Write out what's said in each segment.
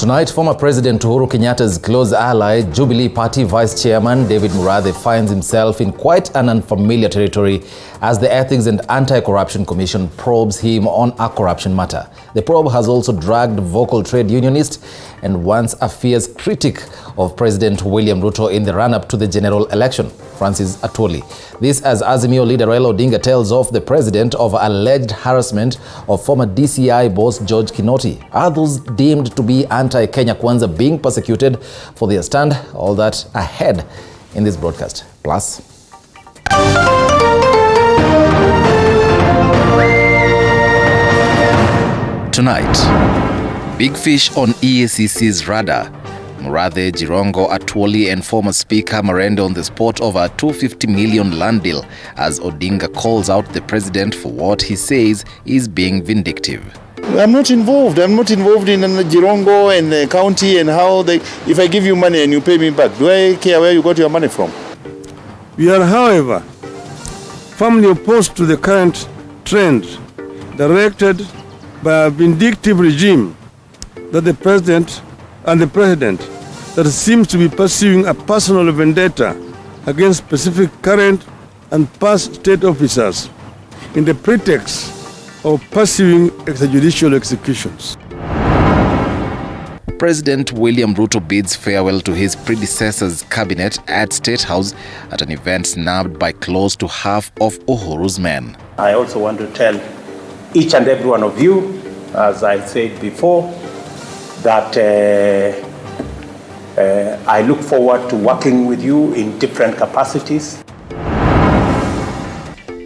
Tonight, former President Uhuru Kenyatta's close ally, Jubilee Party Vice Chairman David Murathe finds himself in quite an unfamiliar territory as the Ethics and Anti-Corruption Commission probes him on a corruption matter. The probe has also dragged vocal trade unionist and once a fierce critic of President William Ruto in the run-up to the general election, Francis Atwoli. This as Azimio leader Raila Odinga tells off the president of alleged harassment of former DCI boss George Kinoti. Are those deemed to be anti-Kenya Kwanza being persecuted for their stand? All that ahead in this broadcast. Plus, tonight, big fish on EACC's radar. Murathe, Jirongo, Atwoli and former Speaker Marende on the spot over a 250 million land deal as Odinga calls out the president for what he says is being vindictive. I'm not involved. I'm not involved in Jirongo and the county and how they. If I give you money and you pay me back, do I care where you got your money from? We are, however, firmly opposed to the current trend directed by a vindictive regime that the president that seems to be pursuing a personal vendetta against specific current and past state officers in the pretext of pursuing extrajudicial executions. President William Ruto bids farewell to his predecessor's cabinet at State House at an event snubbed by close to half of Uhuru's men. I also want to tell each and every one of you, as I said before, that I look forward to working with you in different capacities.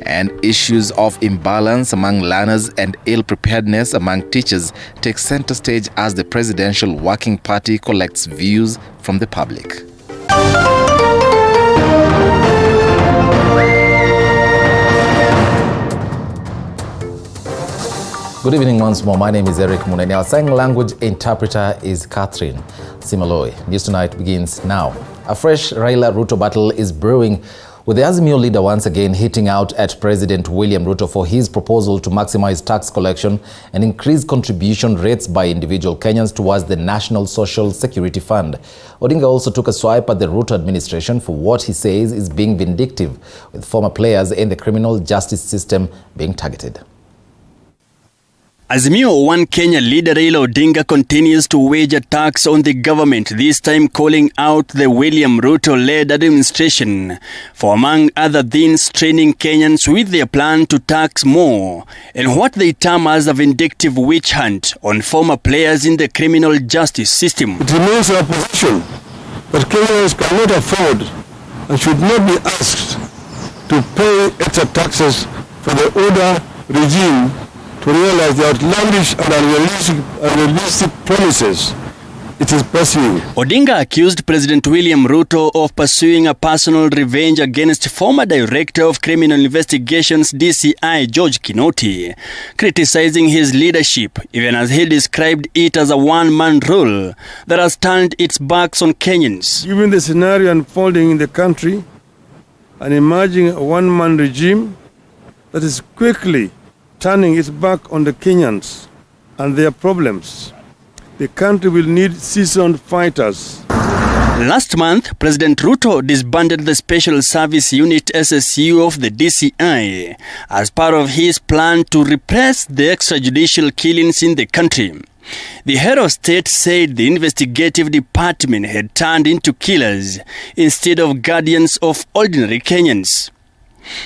And issues of imbalance among learners and ill-preparedness among teachers take center stage as the Presidential Working Party collects views from the public. Good evening once more. My name is Eric Munene. Our sign language interpreter is Catherine Simaloi. News Tonight begins now. A fresh Raila-Ruto battle is brewing, with the Azimio leader once again hitting out at President William Ruto for his proposal to maximize tax collection and increase contribution rates by individual Kenyans towards the National Social Security Fund. Odinga also took a swipe at the Ruto administration for what he says is being vindictive, with former players in the criminal justice system being targeted. Azimio One Kenya leader Raila Odinga continues to wage attacks on the government, this time calling out the William Ruto-led administration for, among other things, training Kenyans with their plan to tax more and what they term as a vindictive witch hunt on former players in the criminal justice system. It remains our position that Kenyans cannot afford and should not be asked to pay extra taxes for the older regime to realize the outlandish and unrealistic promises it is pursuing. Odinga accused President William Ruto of pursuing a personal revenge against former Director of Criminal Investigations DCI George Kinoti, criticizing his leadership, even as he described it as a one-man rule that has turned its backs on Kenyans. Given the scenario unfolding in the country, an emerging one-man regime that is quickly turning its back on the Kenyans and their problems, the country will need seasoned fighters. Last month, President Ruto disbanded the Special Service Unit SSU of the DCI as part of his plan to repress the extrajudicial killings in the country. The head of state said the investigative department had turned into killers instead of guardians of ordinary Kenyans.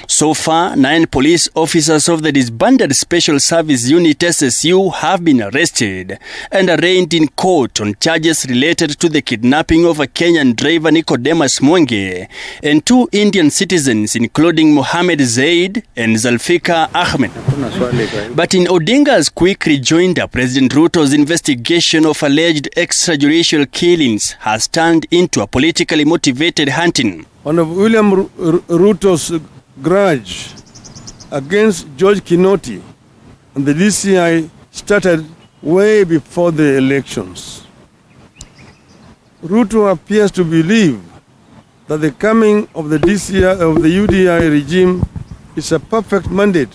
So far, 9 police officers of the disbanded Special Service Unit SSU have been arrested and arraigned in court on charges related to the kidnapping of a Kenyan driver Nicodemus Mwenge and 2 Indian citizens including Mohammed Zaid and Zulfikar Ahmed. But in Odinga's quick rejoinder, President Ruto's investigation of alleged extrajudicial killings has turned into a politically motivated hunting. One of William Ruto's grudge against George Kinoti and the DCI started way before the elections. Ruto appears to believe that the coming of the UDI regime is a perfect mandate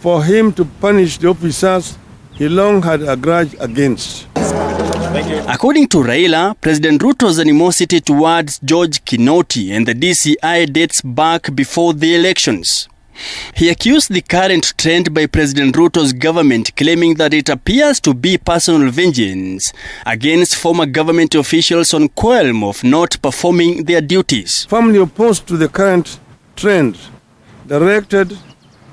for him to punish the officers he long had a grudge against. According to Raila, President Ruto's animosity towards George Kinoti and the DCI dates back before the elections. He accused the current trend by President Ruto's government, claiming that it appears to be personal vengeance against former government officials on qualm of not performing their duties. Firmly opposed to the current trend directed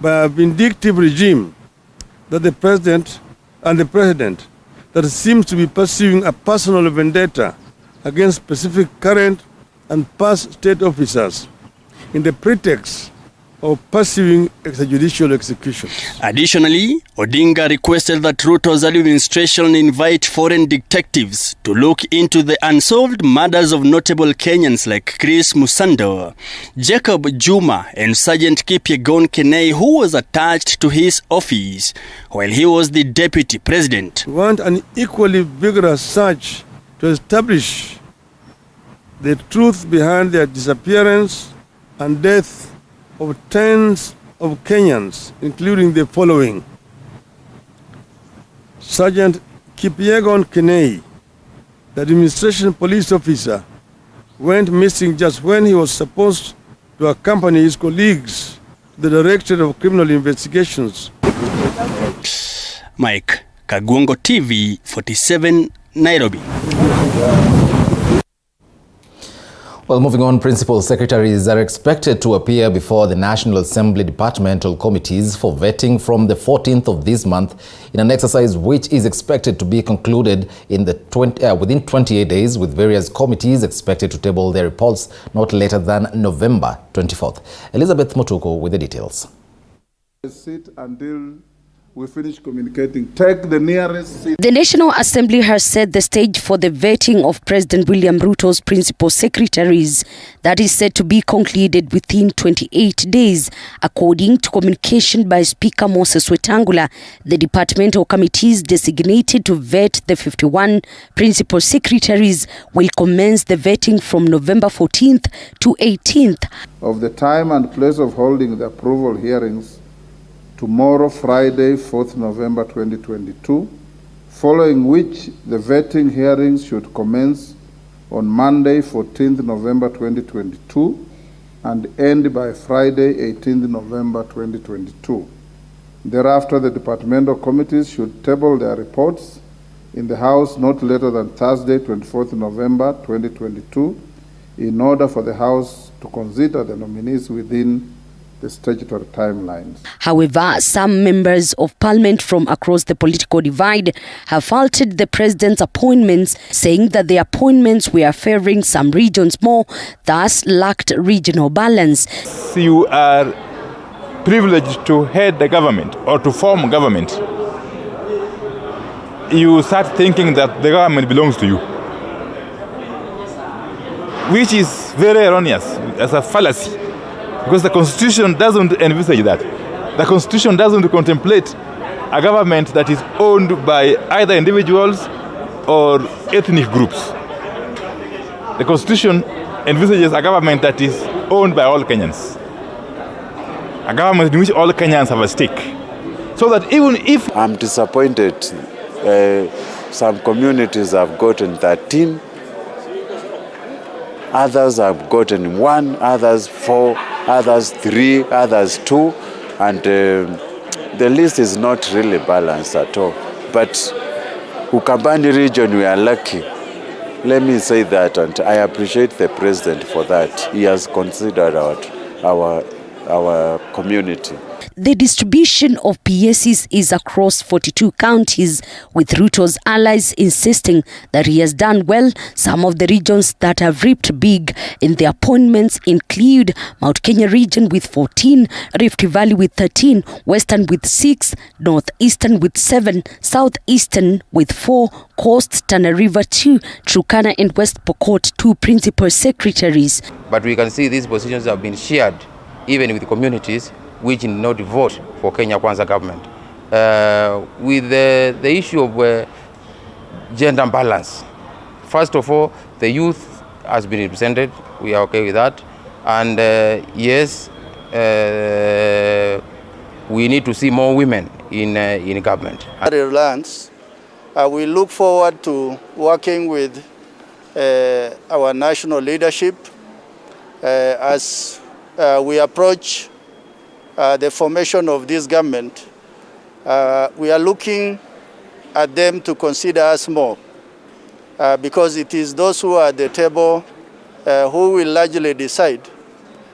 by a vindictive regime that the president that seems to be pursuing a personal vendetta against specific current and past state officers in the pretext of pursuing extrajudicial execution. Additionally, Odinga requested that Ruto's administration invite foreign detectives to look into the unsolved murders of notable Kenyans like Chris Musando, Jacob Juma, and Sergeant Kipyegon Kenei, who was attached to his office while he was the deputy president. We want an equally vigorous search to establish the truth behind their disappearance and death of tens of Kenyans, including the following: Sergeant Kipyegon Kenei, the administration police officer, went missing just when he was supposed to accompany his colleagues to the Directorate of Criminal Investigations. Mike, GOtv, 47, Nairobi. Well, moving on, principal secretaries are expected to appear before the National Assembly departmental committees for vetting from the 14th of this month in an exercise which is expected to be concluded in the within 28 days, with various committees expected to table their reports not later than November 24th. Elizabeth Motuko with the details. Sit until we finish communicating. Take the nearest seat. The National Assembly has set the stage for the vetting of President William Ruto's principal secretaries that is set to be concluded within 28 days. According to communication by Speaker Moses Wetangula, the departmental committees designated to vet the 51 principal secretaries will commence the vetting from November 14th to 18th. Of the time and place of holding the approval hearings, tomorrow, Friday, 4th November 2022, following which the vetting hearings should commence on Monday, 14th November 2022, and end by Friday, 18th November 2022. Thereafter, the departmental committees should table their reports in the House not later than Thursday, 24th November 2022, in order for the House to consider the nominees within the statutory timelines. However, some members of parliament from across the political divide have faulted the president's appointments, saying that the appointments were favoring some regions more, thus lacked regional balance. You are privileged to head the government or to form government. You start thinking that the government belongs to you, which is very erroneous, as a fallacy. Because the Constitution doesn't envisage that. The Constitution doesn't contemplate a government that is owned by either individuals or ethnic groups. The Constitution envisages a government that is owned by all Kenyans. A government in which all Kenyans have a stake. So that even if... I'm disappointed. Some communities have gotten 13, others have gotten 1, others 4, others 3, others 2, and the list is not really balanced at all. But Ukambani region, we are lucky. Let me say that, and I appreciate the president for that. He has considered our community. The distribution of PSCs is across 42 counties, with Ruto's allies insisting that he has done well. Some of the regions that have reaped big in the appointments include Mount Kenya region with 14, Rift Valley with 13, Western with 6, Northeastern with 7, Southeastern with 4, Coast, Tana River 2, Turkana and West Pokot 2 principal secretaries. But we can see these positions have been shared even with communities which did not vote for Kenya Kwanza government. With the issue of gender balance, first of all, the youth has been represented. We are okay with that. And yes, we need to see more women in government. Lands We look forward to working with our national leadership as we approach the formation of this government. We are looking at them to consider us more because it is those who are at the table who will largely decide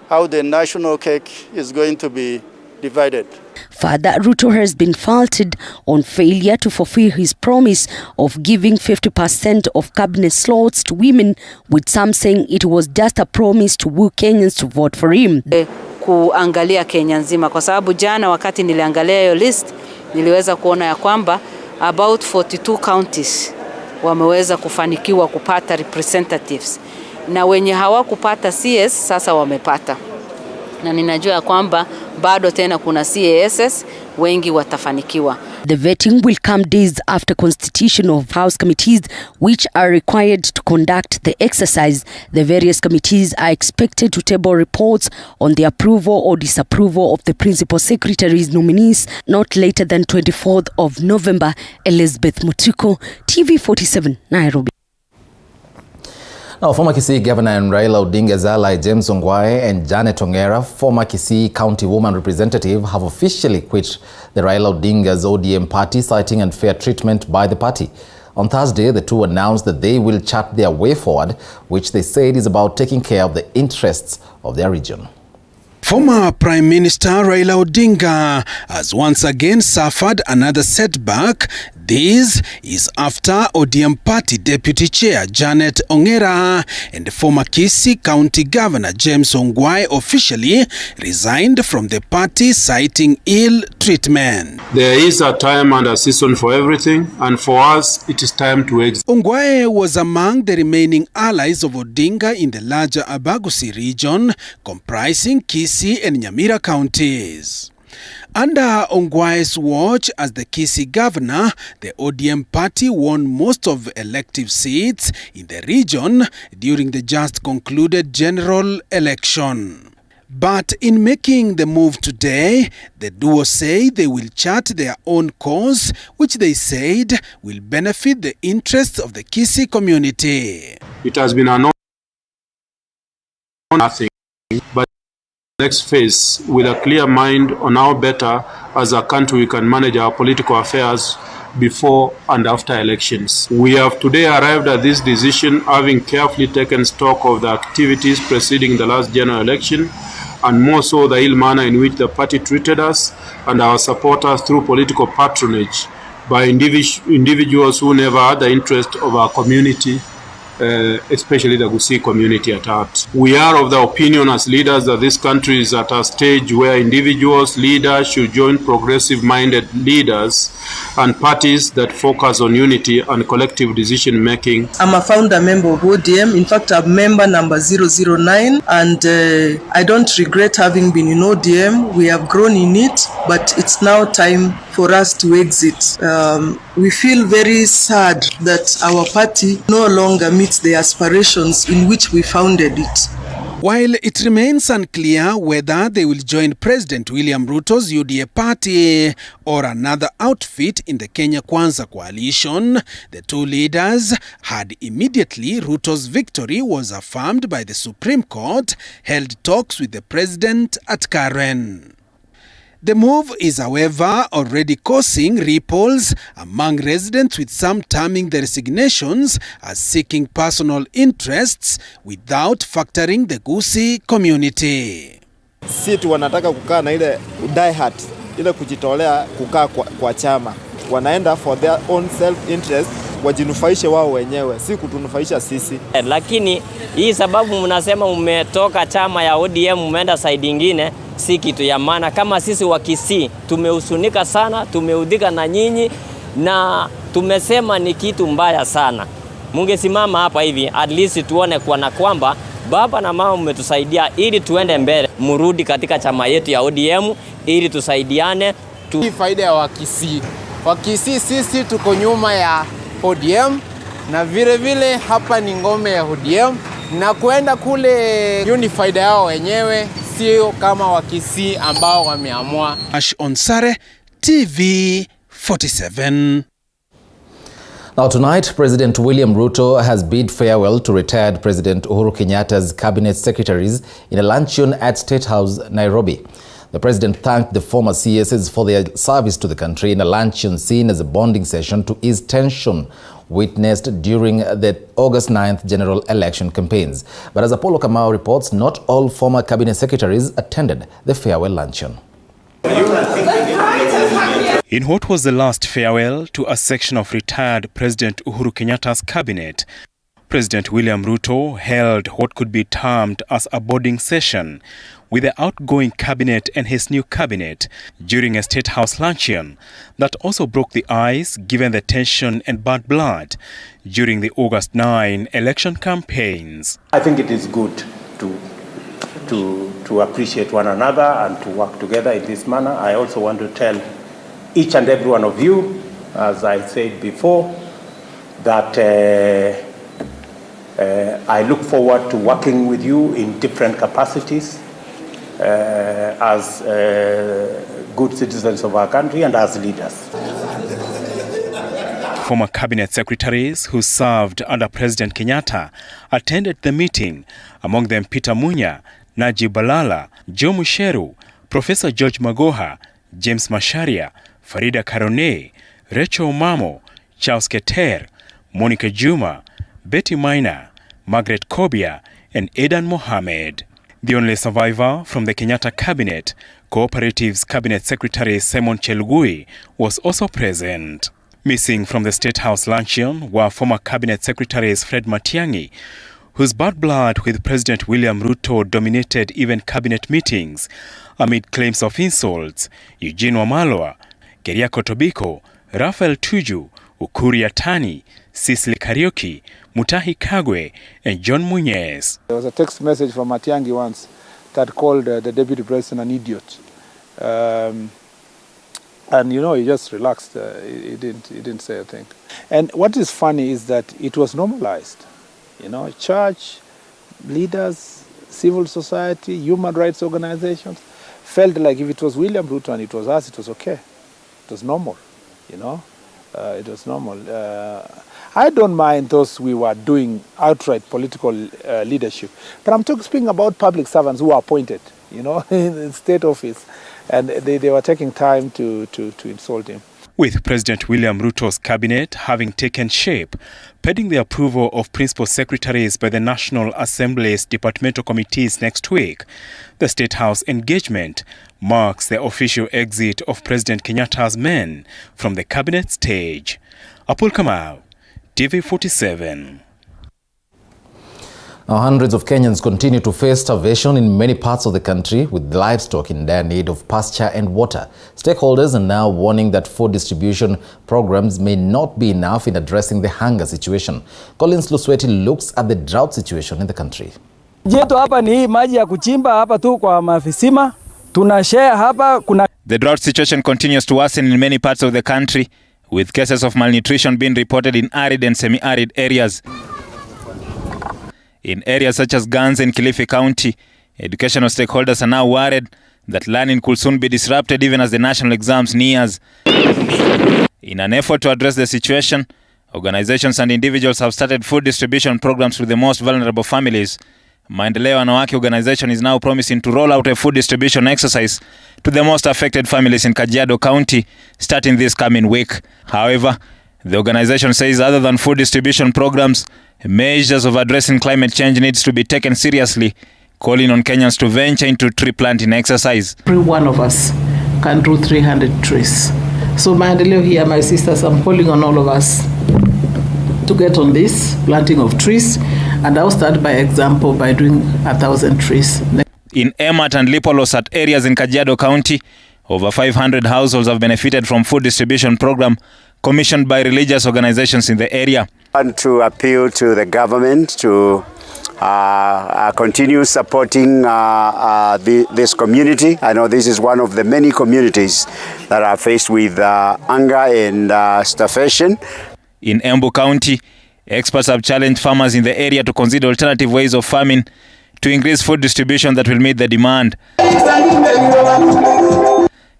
how the national cake is going to be divided. Further, Ruto has been faulted on failure to fulfill his promise of giving 50% of cabinet slots to women, with some saying it was just a promise to woo Kenyans to vote for him. Kuangalia Kenya nzima kwa sababu jana wakati niliangalia hiyo list niliweza kuona ya kwamba about 42 counties wameweza kufanikiwa kupata representatives na wenye hawakupata CS sasa wamepata, na ninajua ya kwamba bado tena kuna CASs wengi watafanikiwa. The vetting will come days after constitution of House committees which are required to conduct the exercise. The various committees are expected to table reports on the approval or disapproval of the principal secretary's nominees not later than 24th of November. Elizabeth Mutuko, TV47, Nairobi. Now, former Kisii Governor and Raila Odinga's ally James Ongwae and Janet Ongera, former Kisii County Woman Representative, have officially quit the Raila Odinga's ODM party, citing unfair treatment by the party. On Thursday, the two announced that they will chart their way forward, which they said is about taking care of the interests of their region. Former Prime Minister Raila Odinga has once again suffered another setback. This is after ODM Party Deputy Chair Janet Ongera and former Kisii County Governor James Ongwae officially resigned from the party, citing ill treatment. There is a time and a season for everything, and for us it is time to exit. Ongwae was among the remaining allies of Odinga in the larger Abagusi region, comprising Kisii and Nyamira counties. Under Ongwae's watch as the Kisii governor, the ODM party won most of elective seats in the region during the just concluded general election. But in making the move today, the duo say they will chart their own course, which they said will benefit the interests of the Kisii community. It has been a nothing, but next phase with a clear mind on how better as a country we can manage our political affairs before and after elections. We have today arrived at this decision having carefully taken stock of the activities preceding the last general election, and more so the ill manner in which the party treated us and our supporters through political patronage by individuals who never had the interest of our community, especially the Gusii community at heart. We are of the opinion as leaders that this country is at a stage where individuals, leaders should join progressive-minded leaders and parties that focus on unity and collective decision-making. I'm a founder member of ODM. In fact, I'm member number 009, and I don't regret having been in ODM. We have grown in it, but it's now time for us to exit. We feel very sad that our party no longer meets the aspirations in which we founded it. While it remains unclear whether they will join President William Ruto's UDA party or another outfit in the Kenya Kwanza coalition, the two leaders had immediately Ruto's victory was affirmed by the Supreme Court, held talks with the president at Karen. The move is, however, already causing ripples among residents, with some terming the resignations as seeking personal interests without factoring the Gusii community. Sisi wanataka kukaa na ile die hard, ile kujitolea kukaa kwa chama. Wanaenda for their own self-interest, wajinufaishe wao wenyewe, si kutunufaisha sisi. Lakini hii sababu mnasema umetoka chama ya ODM umeenda side ingine, si kitu ya maana. Kama sisi wa Kisii tumehusunika sana, tumeudhika na nyinyi, na tumesema ni kitu mbaya sana. Mungesimama hapa hivi at least tuone kwa kwamba baba na mama mmetusaidia ili tuende mbele. Murudi katika chama yetu ya ODM ili tusaidiane. Hii faida ya Wakisii. Wakisii sisi tuko nyuma ya ODM, na vile vile hapa ni ngome ya ODM, na kuenda kule hiyo ni faida yao wenyewe, sio kama Wakisii ambao wameamua. Ash Onsare, TV 47. Now tonight, President William Ruto has bid farewell to retired President Uhuru Kenyatta's cabinet secretaries in a luncheon at State House, Nairobi. The president thanked the former CSs for their service to the country in a luncheon seen as a bonding session to ease tension witnessed during the August 9th general election campaigns. But as Apollo Kamau reports, not all former cabinet secretaries attended the farewell luncheon. In what was the last farewell to a section of retired President Uhuru Kenyatta's cabinet, President William Ruto held what could be termed as a bonding session with the outgoing cabinet and his new cabinet during a State House luncheon that also broke the ice given the tension and bad blood during the August 9 election campaigns. I think it is good to appreciate one another and to work together in this manner. I also want to tell each and every one of you, as I said before, that I look forward to working with you in different capacities as good citizens of our country and as leaders. Former cabinet secretaries who served under President Kenyatta attended the meeting, among them Peter Munya, Najib Balala, Joe Musheru, Professor George Magoha, James Masharia, Farida Karone, Rachel Mamo, Charles Keter, Monica Juma, Betty Maina, Margaret Kobia, and Aidan Mohamed. The only survivor from the Kenyatta cabinet, Cooperatives Cabinet Secretary Simon Chelugui, was also present. Missing from the State House luncheon were former cabinet secretaries Fred Matiang'i, whose bad blood with President William Ruto dominated even cabinet meetings amid claims of insults, Eugene Wamalwa, Keriako Tobiko, Raphael Tuju, Ukuri Atani, Cecily Kariuki, Mutahi Kagwe, and John Munyes. There was a text message from Matiang'i once that called the deputy president an idiot. And you know, he just relaxed. He didn't say a thing. And what is funny is that it was normalized. You know, church, leaders, civil society, human rights organizations felt like if it was William Ruto and it was us, it was okay. It was normal, you know. It was normal. I don't mind those we were doing outright political leadership, but I'm speaking about public servants who are appointed, you know, in state office, and they were taking time to insult him. With President William Ruto's cabinet having taken shape, pending the approval of principal secretaries by the National Assembly's departmental committees next week, the State House engagement marks the official exit of President Kenyatta's men from the cabinet stage. Apul Kamau, TV47. Now, hundreds of Kenyans continue to face starvation in many parts of the country, with livestock in dire need of pasture and water. Stakeholders are now warning that food distribution programs may not be enough in addressing the hunger situation. Collins Lusweti looks at the drought situation in the country. The drought situation continues to worsen in many parts of the country, with cases of malnutrition being reported in arid and semi-arid areas. In areas such as Gans and Kilifi County, educational stakeholders are now worried that learning could soon be disrupted even as the national exams nears. In an effort to address the situation, organizations and individuals have started food distribution programs to the most vulnerable families. Maendeleo Wanawake organization is now promising to roll out a food distribution exercise to the most affected families in Kajiado County starting this coming week. However, the organization says other than food distribution programs, measures of addressing climate change needs to be taken seriously, calling on Kenyans to venture into tree planting exercise. Every one of us can do 300 trees. So Maendeleo here, my sisters, I'm calling on all of us to get on this planting of trees, and I'll start by example by doing 1,000 trees. In Emat and Lipolosat areas in Kajiado County, over 500 households have benefited from food distribution program commissioned by religious organizations in the area. I want to appeal to the government to continue supporting this community. I know this is one of the many communities that are faced with hunger and starvation. In Embu County, experts have challenged farmers in the area to consider alternative ways of farming to increase food distribution that will meet the demand.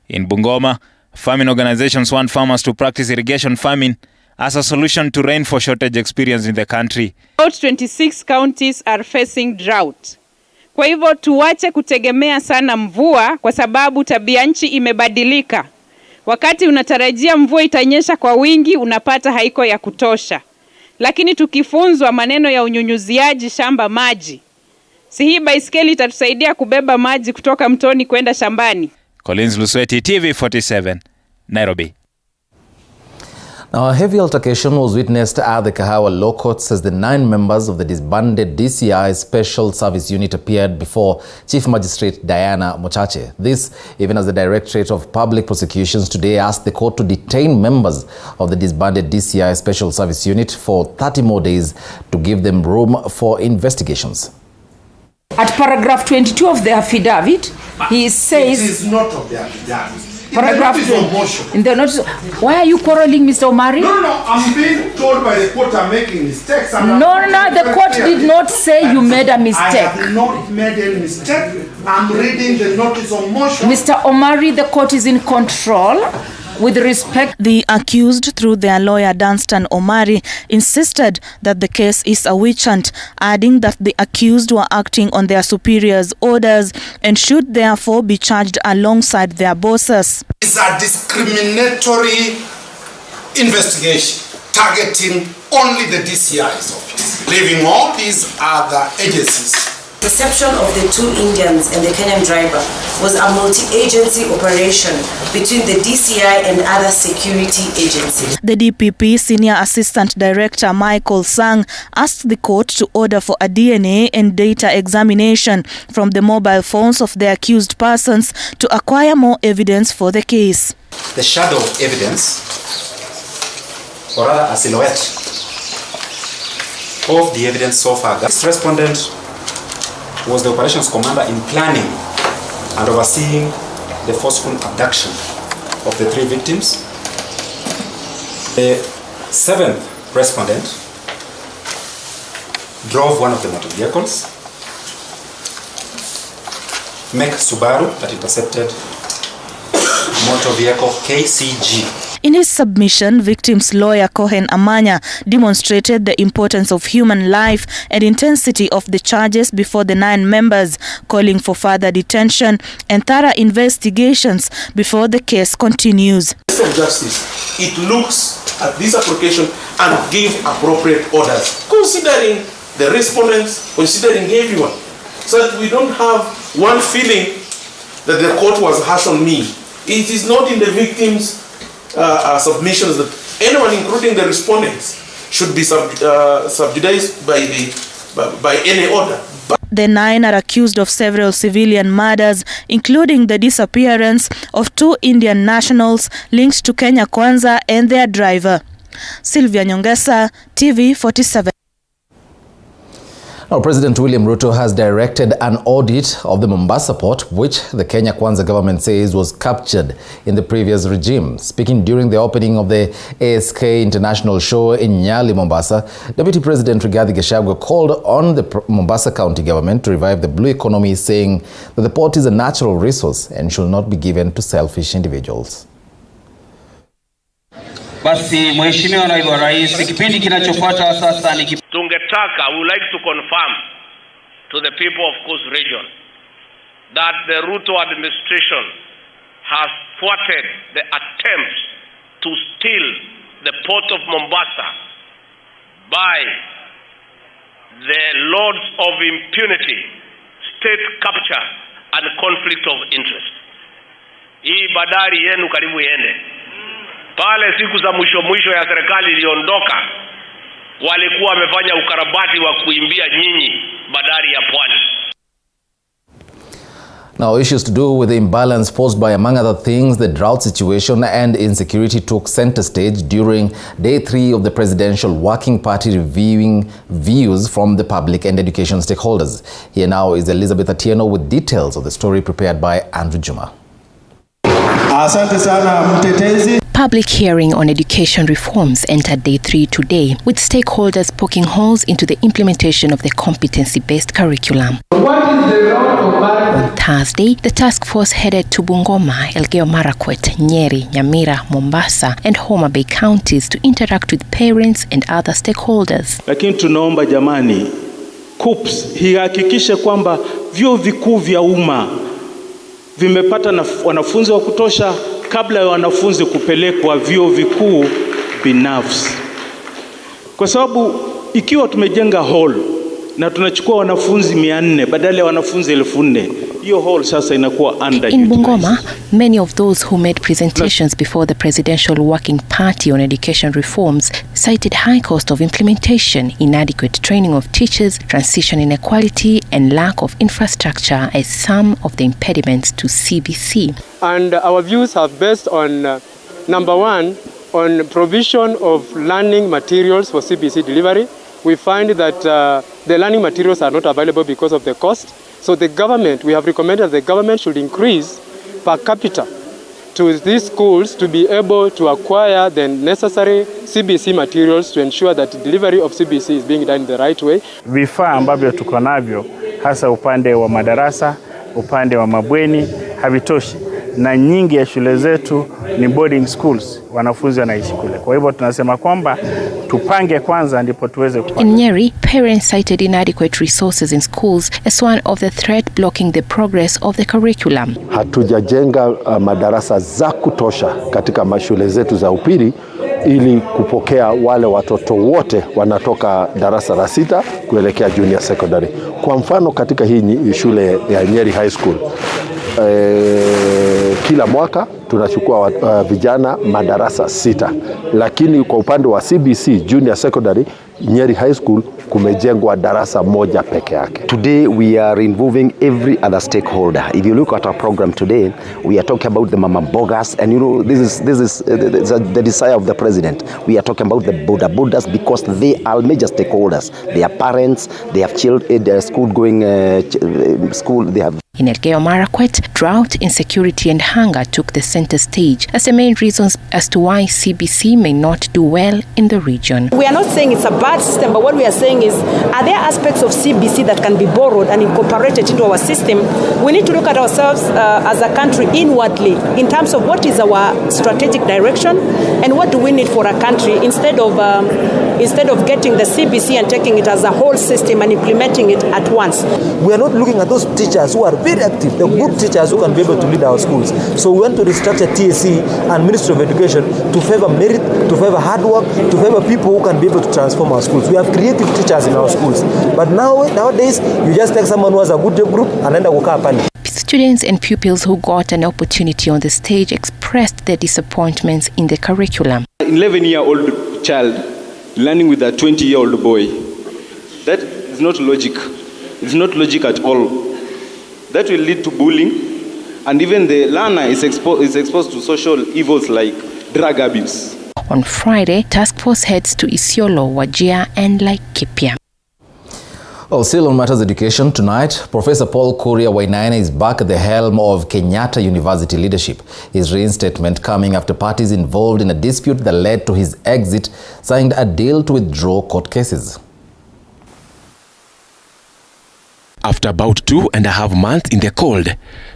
In Bungoma, farming organizations want farmers to practice irrigation farming as a solution to rainfall shortage experience in the country. About 26 counties are facing drought. Kwa hivyo tuache kutegemea sana mvua kwa sababu tabia nchi imebadilika. Wakati unatarajia mvua itanyesha kwa wingi, unapata haiko ya kutosha. Lakini tukifunzwa maneno ya unyunyuziaji shamba maji, si hii baiskeli itatusaidia kubeba maji kutoka mtoni kwenda shambani. Collins Lusweti, TV47, Nairobi. Now, a heavy altercation was witnessed at the Kahawa Law Courts as the 9 members of the disbanded DCI Special Service Unit appeared before Chief Magistrate Diana Mochache. This, even as the Directorate of Public Prosecutions today asked the court to detain members of the disbanded DCI Special Service Unit for 30 more days to give them room for investigations. At paragraph 22 of the affidavit, he says... It is not of the affidavit. Paragraph in the notice. Why are you quarreling, Mr. Omari? No, I'm being told by the court I'm making mistakes. No, the court did not say you made a mistake. I have not made any mistake. I'm reading the notice of motion. Mr. Omari, the court is in control. With respect, the accused, through their lawyer Danstan Omari, insisted that the case is a witch hunt, adding that the accused were acting on their superiors' orders and should therefore be charged alongside their bosses. It's a discriminatory investigation targeting only the DCI's office, leaving all these other agencies. The reception of the 2 Indians and the Kenyan driver was a multi-agency operation between the DCI and other security agencies. The DPP Senior Assistant Director Michael Sang asked the court to order for a DNA and data examination from the mobile phones of the accused persons to acquire more evidence for the case. The shadow of evidence, or rather a silhouette of the evidence so far. This respondent was the operations commander in planning and overseeing the forceful abduction of the 3 victims. The 7th respondent drove one of the motor vehicles, Mek Subaru, that intercepted motor vehicle KCG. In his submission, victim's lawyer Cohen Amanya demonstrated the importance of human life and intensity of the charges before the 9 members, calling for further detention and thorough investigations before the case continues. Of justice, it looks at this application and give appropriate orders, considering the respondents, considering everyone, so that we don't have one feeling that the court was harsh on me. It is not in the victims' submissions that anyone, including the respondents, should be subjudiced by any order. The 9 are accused of several civilian murders, including the disappearance of 2 Indian nationals linked to Kenya Kwanza and their driver. Sylvia Nyongesa, TV47. Now, President William Ruto has directed an audit of the Mombasa port, which the Kenya Kwanza government says was captured in the previous regime. Speaking during the opening of the ASK International Show in Nyali, Mombasa, Deputy President Rigathi Gachagua called on the Mombasa County government to revive the blue economy, saying that the port is a natural resource and should not be given to selfish individuals. Basi Mheshimiwa Naibu wa Rais, kipindi kinachofuata sasa ni tungetaka, we would like to confirm to the people of Coast Region that the Ruto administration has thwarted the attempts to steal the port of Mombasa by the lords of impunity, state capture and conflict of interest. Hii bandari yenu karibu iende. Pale siku za mwisho ya serikali iliondoka, walikuwa wamefanya ukarabati wa kuimbia nyinyi bandari ya Pwani. Now, issues to do with the imbalance posed by, among other things, the drought situation and insecurity took center stage during day 3 of the Presidential Working Party reviewing views from the public and education stakeholders. Here now is Elizabeth Atieno with details of the story prepared by Andrew Juma. Asante sana mtetezi. public hearing on education reforms entered day 3 today, with stakeholders poking holes into the implementation of the competency-based curriculum. On Thursday, the task force headed to Bungoma, Elgeyo Marakwet, Nyeri, Nyamira, Mombasa, and Homa Bay counties to interact with parents and other stakeholders. Lakini tunaomba jamani, KUPS ihakikishe kwamba vyuo vikuu vya umma vimepata wanafunzi wa kutosha kabla ya wanafunzi kupelekwa vyuo vikuu binafsi. Kwa sababu ikiwa tumejenga hall na tunachukua wanafunzi 400 badala ya wanafunzi 1400, hiyo hall sasa inakuwa underutilized. In Bungoma, many of those who made presentations before the Presidential Working Party on education reforms cited high cost of implementation, inadequate training of teachers, transition inequality, and lack of infrastructure as some of the impediments to CBC. And our views have based on, number one, on provision of learning materials for CBC delivery. We find that the learning materials are not available because of the cost. So the government, we have recommended the government should increase per capita to these schools to be able to acquire the necessary CBC materials to ensure that delivery of CBC is being done the right way. Vifaa ambavyo tuko navyo hasa upande wa madarasa, upande wa mabweni havitoshi, na nyingi ya shule zetu ni boarding schools, wanafunzi wanaishi kule. Kwa hivyo tunasema kwamba tupange kwanza ndipo tuweze kupanga. In Nyeri, parents cited inadequate resources in schools as one of the threat blocking the progress of the curriculum. Hatujajenga madarasa za kutosha katika mashule zetu za upili ili kupokea wale watoto wote wanatoka darasa la 6 kuelekea junior secondary. Kwa mfano katika hii shule ya Nyeri High School, kila mwaka tunachukua vijana madarasa 6, lakini kwa upande wa CBC junior secondary Nyeri High School kumejengwa darasa 1 peke yake. Today we are involving every other stakeholder. If you look at our program today, we are talking about the mama bogas, and you know this is the desire of the president. We are talking about the bodas because they are major stakeholders. They are parents, they have children, they are school going school, they have. In Elgeyo Marakwet, drought, insecurity and hunger took the center stage as the main reasons as to why CBC may not do well in the region. We are not saying it's a bad system, but what we are saying is, are there aspects of CBC that can be borrowed and incorporated into our system? We need to look at ourselves as a country inwardly in terms of what is our strategic direction and what do we need for a country instead of getting the CBC and taking it as a whole system and implementing it at once. We are not looking at those teachers who are very active, the good teachers who can be able to lead our schools. So we want to restructure TSC and Ministry of Education to favor merit, to favor hard work, to favor people who can be able to transform our schools. We have creative teachers in our schools. But nowadays, you just take someone who has a good job group and end up with a Students and pupils who got an opportunity on the stage expressed their disappointments in the curriculum. An 11-year-old child learning with a 20-year-old boy, that is not logic. It's not logic at all. That will lead to bullying, and even the learner is exposed to social evils like drug abuse. On Friday, task force heads to Isiolo, Wajir and Laikipia. Well, still on matters education, tonight, Professor Paul Kuria Wainaina is back at the helm of Kenyatta University leadership. His reinstatement coming after parties involved in a dispute that led to his exit signed a deal to withdraw court cases. After about 2.5 months in the cold,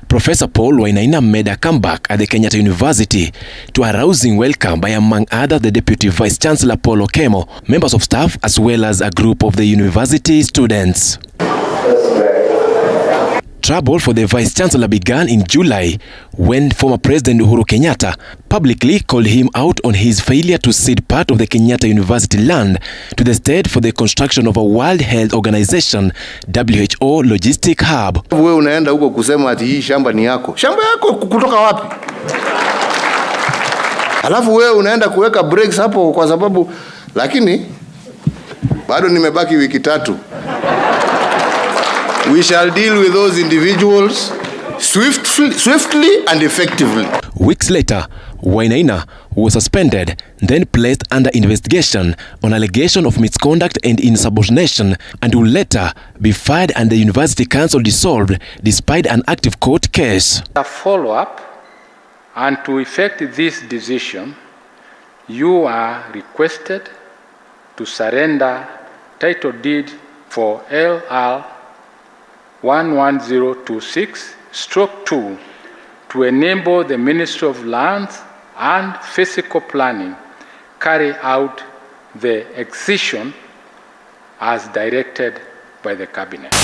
Professor Paul Wainaina made a comeback at the Kenyatta University to a rousing welcome by, among others, the Deputy Vice Chancellor Paul Okemo, members of staff, as well as a group of the university students. Trouble for the Vice Chancellor began in July when former President Uhuru Kenyatta publicly called him out on his failure to cede part of the Kenyatta University land to the state for the construction of a World Health Organization WHO logistic hub. Wewe unaenda huko kusema ati hii shamba ni yako. Shamba yako kutoka wapi? Alafu wewe unaenda kuweka breaks hapo kwa sababu, lakini bado nimebaki wiki 3. We shall deal with those individuals swiftly and effectively. Weeks later, Wainaina was suspended, then placed under investigation on allegation of misconduct and insubordination, and will later be fired and the University Council dissolved despite an active court case. A follow-up and to effect this decision, you are requested to surrender title deed for LR 11026/2 to enable the Ministry of Lands and Physical Planning carry out the excision as directed by the Cabinet.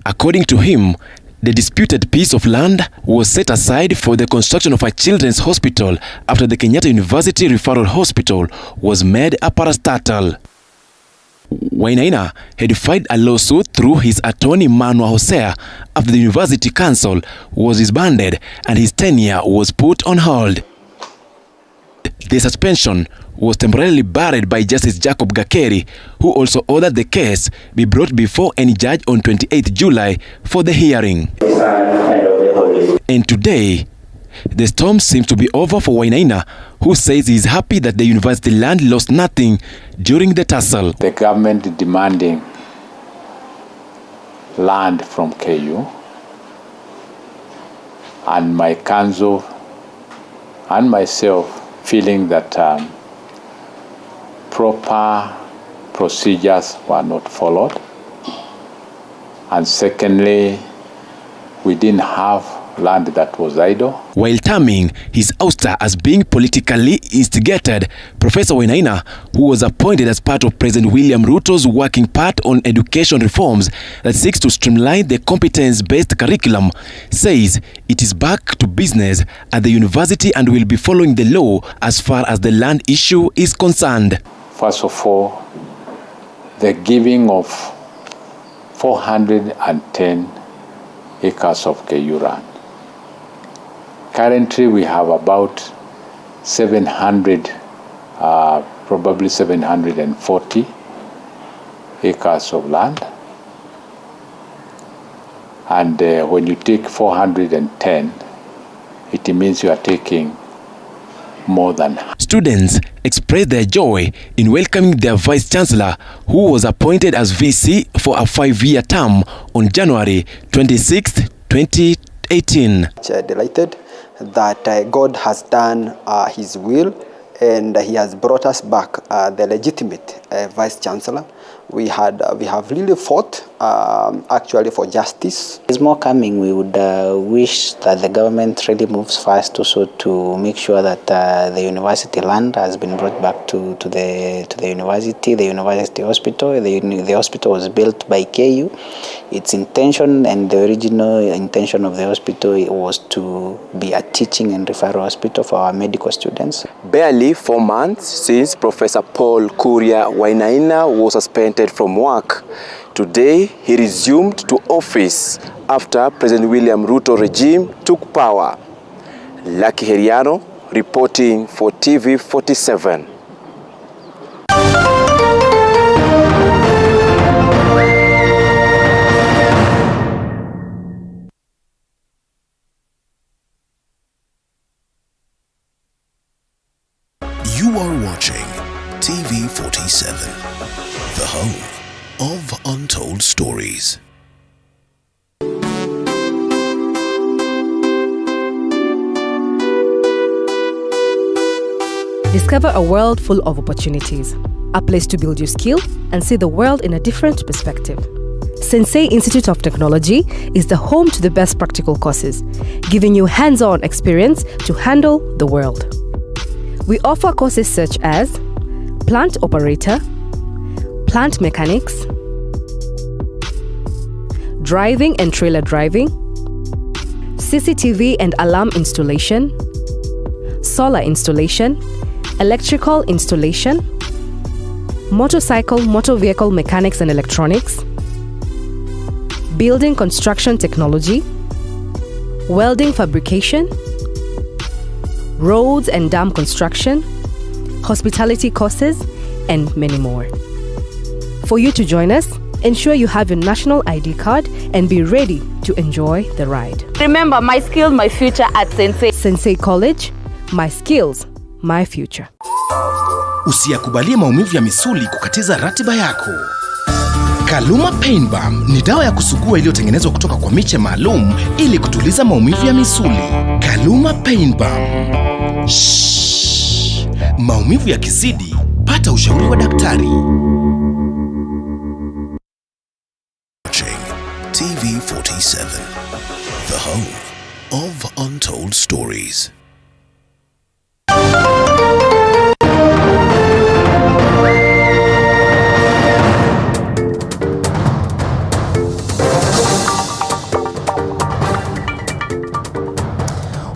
According to him, the disputed piece of land was set aside for the construction of a children's hospital after the Kenyatta University Referral Hospital was made a parastatal. Wainaina had filed a lawsuit through his attorney Manwa Hosea after the University Council was disbanded and his tenure was put on hold. The suspension was temporarily barred by Justice Jacob Gakeri, who also ordered the case be brought before any judge on 28th July for the hearing. And today, the storm seems to be over for Wainaina, who says he is happy that the university land lost nothing during the tussle. The government demanding land from KU, and my council and myself feeling that proper procedures were not followed. And secondly, we didn't have land that was idle. While terming his ouster as being politically instigated, Professor Wainaina, who was appointed as part of President William Ruto's working part on education reforms that seeks to streamline the competence-based curriculum, says it is back to business at the university and will be following the law as far as the land issue is concerned. First of all, the giving of 410 acres of KU land. Currently, we have about 700, probably 740 acres of land. And when you take 410, it means you are taking more than. Students expressed their joy in welcoming their Vice Chancellor, who was appointed as VC for a 5-year term on January 26, 2018. Delighted that God has done his will and he has brought us back the legitimate Vice Chancellor. We have really fought actually for justice. There's more coming. We would wish that the government really moves fast also to make sure that the university land has been brought back to the university hospital. The hospital was built by KU. Its intention and the original intention of the hospital was to be a teaching and referral hospital for our medical students. Barely 4 months since Professor Paul Kuria Wainaina was suspended from work, today he resumed to office after President William Ruto regime took power. Lucky Heriano reporting for TV47. You are watching TV47, the home of untold stories. Discover a world full of opportunities, a place to build your skill and see the world in a different perspective. Sensei Institute of Technology is the home to the best practical courses, giving you hands-on experience to handle the world. We offer courses such as plant operator, plant mechanics, driving and trailer driving, CCTV and alarm installation, solar installation, electrical installation, motor vehicle mechanics and electronics, building construction technology, welding fabrication, roads and dam construction, hospitality courses, and many more. For you to join us, ensure you have your national ID card and be ready to enjoy the ride. Remember, my skills, my future at Sensei. Sensei College, my skills, my future. Usiyakubalie maumivu ya misuli kukatiza ratiba yako. Kaluma Pain Balm ni dawa ya kusugua iliyotengenezwa kutoka kwa miche maalum ili kutuliza maumivu ya misuli. Kaluma Pain Balm. Maumivu yakizidi, pata ushauri wa daktari. Watching TV47, the home of untold stories.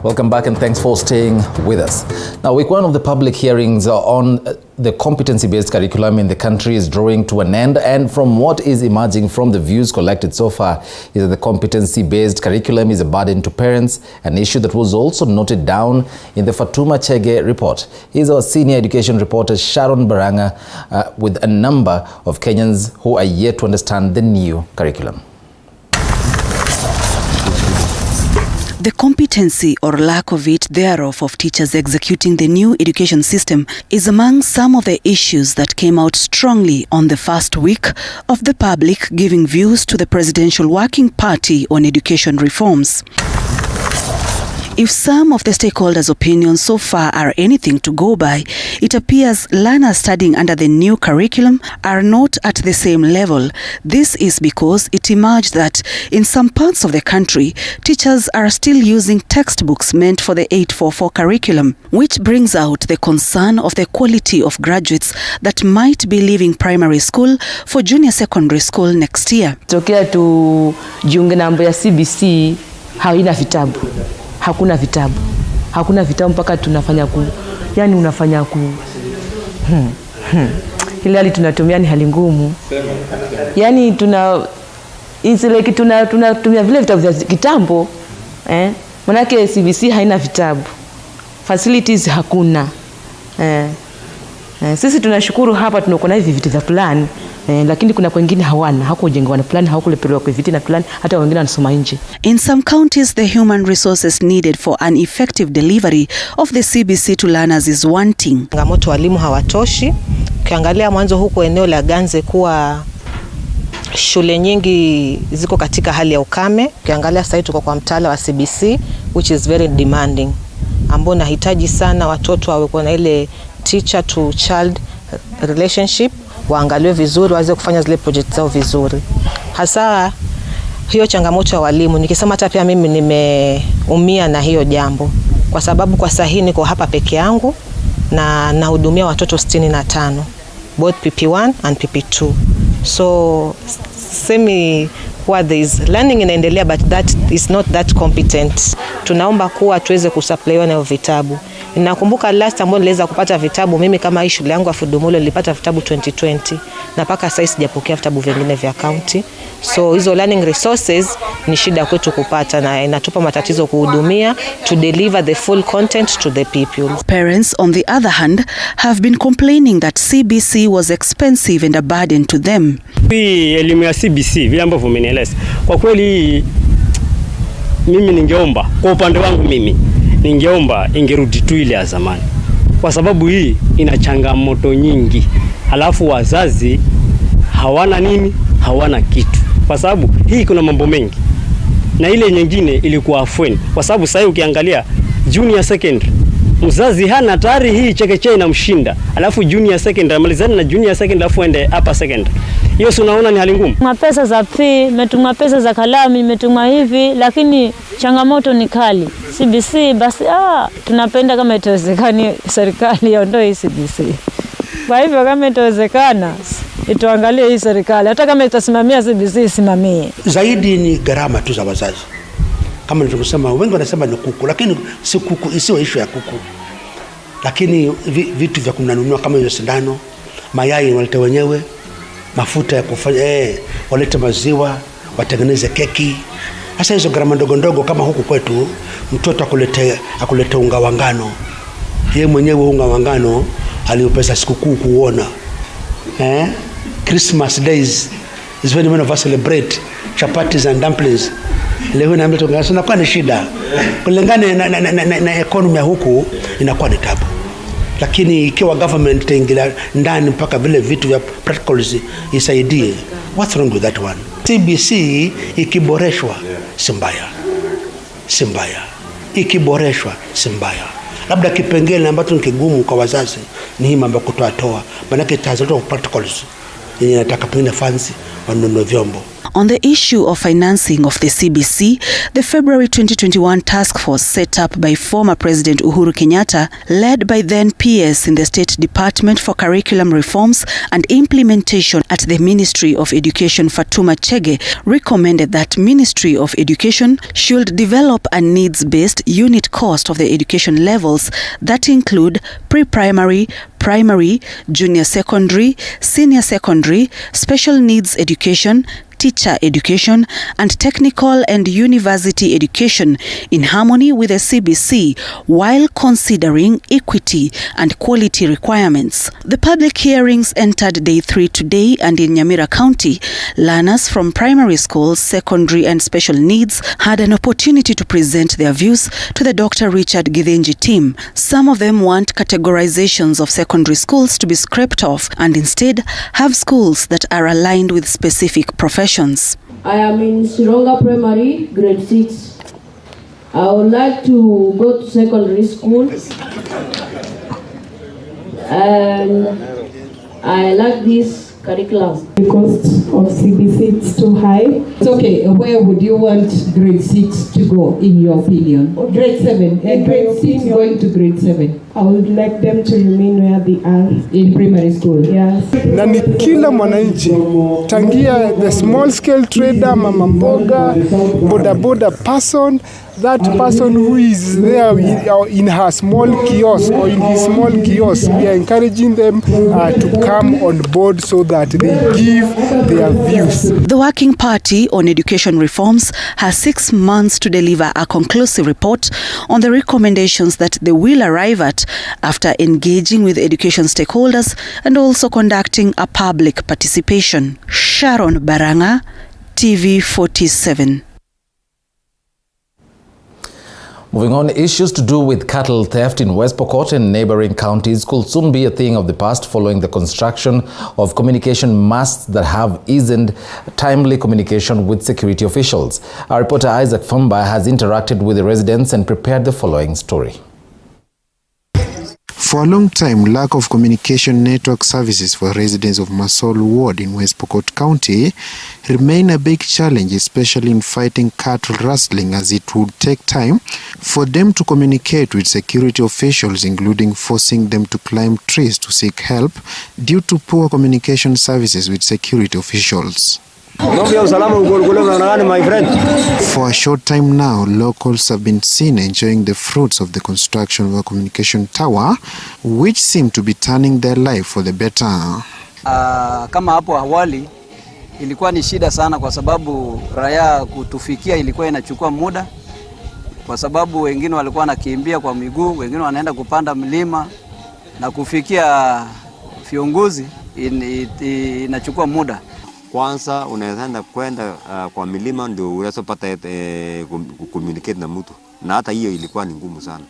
Welcome back and thanks for staying with us. Now, week one of the public hearings on the competency-based curriculum in the country is drawing to an end, and from what is emerging from the views collected so far is that the competency-based curriculum is a burden to parents, an issue that was also noted down in the Fatuma Chege report. Here's our senior education reporter Sharon Baranga with a number of Kenyans who are yet to understand the new curriculum. The competency or lack of it thereof of teachers executing the new education system is among some of the issues that came out strongly on the first week of the public giving views to the Presidential Working Party on education reforms. If some of the stakeholders' opinions so far are anything to go by, it appears learners studying under the new curriculum are not at the same level. This is because it emerged that in some parts of the country, teachers are still using textbooks meant for the 844 curriculum, which brings out the concern of the quality of graduates that might be leaving primary school for junior secondary school next year. Tokea tujiunge na mambo ya CBC haina vitabu. Hakuna vitabu mpaka tunafanya unafanya ile hali tunatumia ni hali ngumu. Yani tunatumia vile vitabu vya kitambo manake CBC haina vitabu. Facilities hakuna. Sisi tunashukuru hapa tunakuwa na hivi vitu vya plan. Lakini kuna kwengine hawana, hakujengewa na plan, hakulepewa kwa viti na plan, hata wengine wanasoma nje. In some counties, the human resources needed for an effective delivery of the CBC to learners is wanting. Changamoto walimu hawatoshi. Ukiangalia mwanzo huko eneo la Ganze kuwa shule nyingi ziko katika hali ya ukame. Ukiangalia sasa tuko kwa mtaala wa CBC which is very demanding. Ambao nahitaji sana watoto wawe na ile teacher to child relationship. Waangaliwe vizuri, waweze kufanya zile project zao vizuri. Hasa hiyo changamoto ya walimu, nikisema hata pia mimi nimeumia na hiyo jambo. Kwa sababu kwa sahihi niko hapa peke yangu na nahudumia watoto 65, both PP1 and PP2. So semi what there is learning inaendelea but that is not that competent. Tunaomba kuwa tuweze kusupply na vitabu. Ninakumbuka last ambapo niliweza kupata vitabu mimi kama hii shule yangu ya Fudumulo nilipata vitabu 2020 na paka sasa sijapokea vitabu vingine vya county. So hizo learning resources ni shida kwetu kupata na inatupa matatizo kuhudumia to deliver the full content to the people. Parents on the other hand have been complaining that CBC was expensive and a burden to them. Hii elimu ya CBC vile ambavyo umenieleza kwa kweli mimi ningeomba kwa upande wangu mimi ningeomba ingerudi tu ile ya zamani. Kwa sababu hii ina changamoto nyingi. Halafu wazazi hawana nini? Hawana kitu. Kwa sababu hii kuna mambo mengi. Na ile nyingine ilikuwa afueni. Kwa sababu sasa ukiangalia junior secondary mzazi hana tayari hii chekechea inamshinda. Alafu junior secondary amalizana na junior secondary alafu ende upper secondary. Hiyo si unaona ni hali ngumu. Pesa za fee, nimetuma pesa za kalamu, nimetuma hivi, lakini changamoto ni kali. CBC basi tunapenda kama itawezekana serikali iondoe CBC. Kwa hivyo kama itawezekana ituangalie hii serikali. Hata kama itasimamia CBC isimamie. Zaidi ni gharama tu za wazazi. Kama nilivyosema wengi wanasema ni kuku, lakini si kuku, isiwe issue ya kuku. Lakini vitu vya kununua kama hizo sindano, mayai walete wenyewe, mafuta ya kufanya walete maziwa, watengeneze keki. Hasa hizo gharama ndogo ndogo kama huku kwetu mtoto akulete unga wa ngano. Yeye mwenyewe unga wa ngano aliupesa sikukuu kuona. Christmas days is when we celebrate chapatis and dumplings. Leo na mtu ngasema kwa ni shida. Kulingana na economy ya huku inakuwa ni tabu. Lakini ikiwa government itaingilia ndani mpaka vile vitu vya practicals isaidie, what's wrong with that one? CBC ikiboreshwa si mbaya. Ikiboreshwa si mbaya. Labda kipengele ambacho ni kigumu kwa wazazi ni hii mambo kutoa. Maana it has a lot of protocols. Yenye nataka pengine funds wanunue vyombo. On the issue of financing of the CBC, the February 2021 task force set up by former President Uhuru Kenyatta, led by then PS in the State Department for Curriculum Reforms and Implementation at the Ministry of Education, Fatuma Chege, recommended that Ministry of Education should develop a needs-based unit cost of the education levels that include pre-primary, primary, junior secondary, senior secondary, special needs education, teacher education, and technical and university education in harmony with the CBC while considering equity and quality requirements. The public hearings entered day 3 today, and in Nyamira County, learners from primary schools, secondary and special needs had an opportunity to present their views to the Dr. Richard Githinji team. Some of them want categorizations of secondary schools to be scraped off and instead have schools that are aligned with specific professions. I am in Sironga Primary, grade 6. I would like to go to secondary school. And I like this curriculum. The cost of CBC is too high. It's okay. Where would you want grade 6 to go, in your opinion? Or grade 7? Grade 6 going to grade 7. I would like them to remain where they are. In primary school? Yes. Na ni kila mwananchi, tangia the small scale trader, mama mboga, boda person, that person who is there in her small kiosk or in his small kiosk, we are encouraging them to come on board so that they give their views. The Working Party on Education Reforms has 6 months to deliver a conclusive report on the recommendations that they will arrive at after engaging with education stakeholders and also conducting a public participation. Sharon Baranga, TV 47. Moving on, issues to do with cattle theft in West Pokot and neighboring counties could soon be a thing of the past following the construction of communication masts that have eased timely communication with security officials. Our reporter Isaac Famba has interacted with the residents and prepared the following story. For a long time, lack of communication network services for residents of Masol Ward in West Pokot County remain a big challenge, especially in fighting cattle rustling, as it would take time for them to communicate with security officials, including forcing them to climb trees to seek help due to poor communication services with security officials. For a short time now, locals have been seen enjoying the fruits of the construction of a communication tower, which seem to be turning their life for the better. Kama hapo awali ilikuwa ni shida sana kwa sababu raia kutufikia ilikuwa inachukua muda, kwa sababu wengine walikuwa wanakimbia kwa miguu, wengine wanaenda kupanda mlima na kufikia viongozi inachukua muda. Kwanza unaweza kwenda kwa milima ndio unaweza pata communicate na mtu, na hata hiyo ilikuwa ni ngumu sana.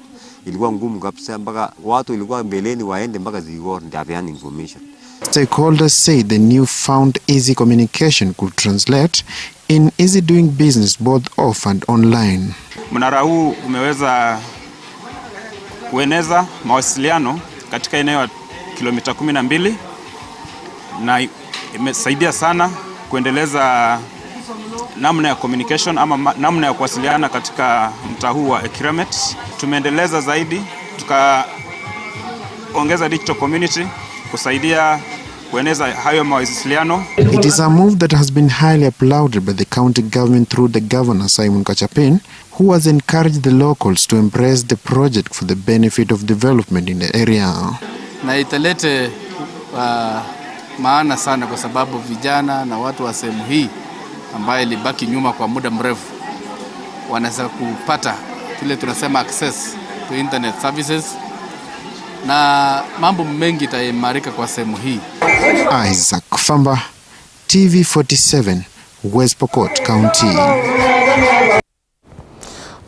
Ilikuwa ngumu kabisa, mpaka watu ilikuwa mbeleni waende mpaka Zigor ndio apeane information. Stakeholders say the new found easy communication could translate in easy doing business both off and online. Mnara huu umeweza kueneza mawasiliano katika eneo ya kilomita 12 na imesaidia sana kuendeleza namna ya communication ama namna ya kuwasiliana katika mtaa huu wa Ekiramet. Tumeendeleza zaidi, tukaongeza digital community kusaidia kueneza hayo mawasiliano. It is a move that has been highly applauded by the county government through the governor Simon Kachapin, who has encouraged the locals to embrace the project for the benefit of development in the area. Na italete maana sana kwa sababu vijana na watu wa sehemu hii ambaye ilibaki nyuma kwa muda mrefu wanaweza kupata kile tunasema access to internet services, na mambo mengi itaimarika kwa sehemu hii. Isaac Famba, TV 47, West Pokot County.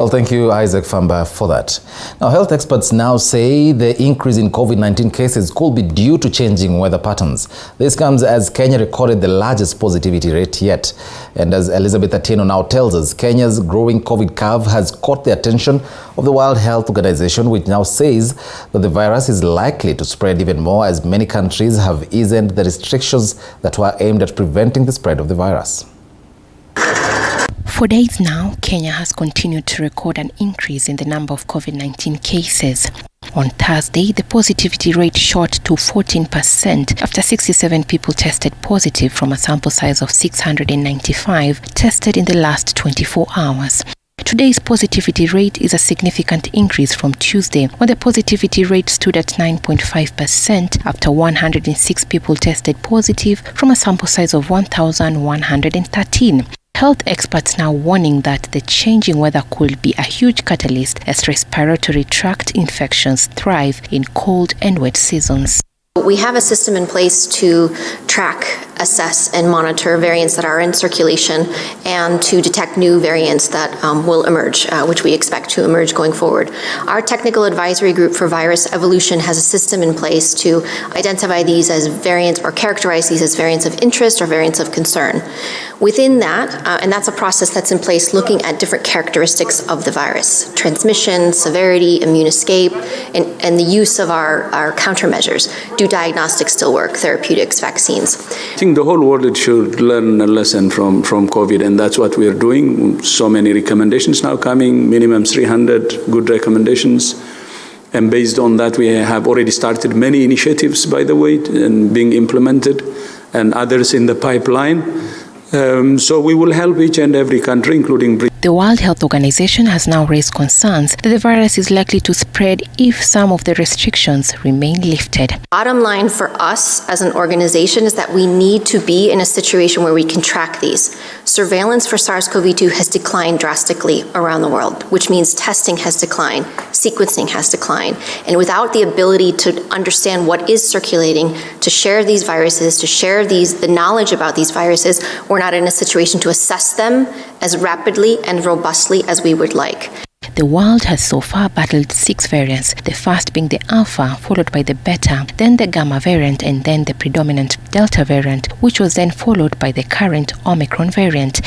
Well, thank you, Isaac Famba, for that. Now, health experts now say the increase in COVID-19 cases could be due to changing weather patterns. This comes as Kenya recorded the largest positivity rate yet. And as Elizabeth Atieno now tells us, Kenya's growing COVID curve has caught the attention of the World Health Organization, which now says that the virus is likely to spread even more as many countries have eased the restrictions that were aimed at preventing the spread of the virus. For days now, Kenya has continued to record an increase in the number of COVID-19 cases. On Thursday, the positivity rate shot to 14% after 67 people tested positive from a sample size of 695 tested in the last 24 hours. Today's positivity rate is a significant increase from Tuesday, when the positivity rate stood at 9.5% after 106 people tested positive from a sample size of 1,113. Health experts now warning that the changing weather could be a huge catalyst as respiratory tract infections thrive in cold and wet seasons. We have a system in place to track, assess, and monitor variants that are in circulation and to detect new variants that will emerge, which we expect to emerge going forward. Our technical advisory group for virus evolution has a system in place to identify these as variants or characterize these as variants of interest or variants of concern. Within that, and that's a process that's in place looking at different characteristics of the virus, transmission, severity, immune escape, and the use of our countermeasures. Do diagnostics still work? Therapeutics, vaccines? I think the whole world should learn a lesson from COVID, and that's what we're doing. So many recommendations now coming, minimum 300 good recommendations. And based on that, we have already started many initiatives, by the way, and being implemented, and others in the pipeline. So we will help each and every country, including Britain. The World Health Organization has now raised concerns that the virus is likely to spread if some of the restrictions remain lifted. Bottom line for us as an organization is that we need to be in a situation where we can track these. Surveillance for SARS-CoV-2 has declined drastically around the world, which means testing has declined, sequencing has declined. And without the ability to understand what is circulating, to share these viruses, to share the knowledge about these viruses, we're not in a situation to assess them as rapidly and robustly as we would like. The world has so far battled 6 variants, the first being the Alpha, followed by the Beta, then the Gamma variant, and then the predominant Delta variant, which was then followed by the current Omicron variant.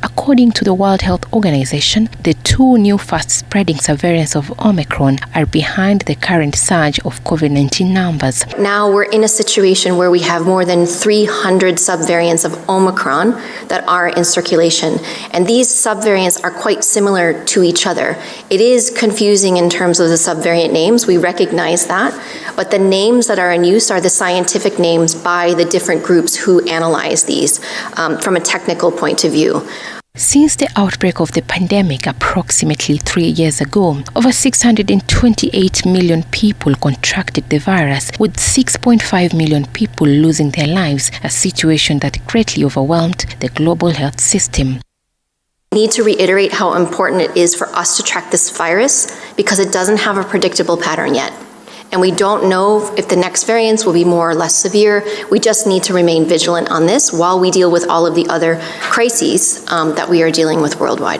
According to the World Health Organization, the 2 new fast-spreading subvariants of Omicron are behind the current surge of COVID-19 numbers. Now we're in a situation where we have more than 300 subvariants of Omicron that are in circulation. And these subvariants are quite similar to each other. It is confusing in terms of the subvariant names. We recognize that. But the names that are in use are the scientific names by the different groups who analyze these from a technical point of view. Since the outbreak of the pandemic approximately 3 years ago, over 628 million people contracted the virus, with 6.5 million people losing their lives, a situation that greatly overwhelmed the global health system. I need to reiterate how important it is for us to track this virus because it doesn't have a predictable pattern yet. And we don't know if the next variants will be more or less severe. We just need to remain vigilant on this while we deal with all of the other crises that we are dealing with worldwide.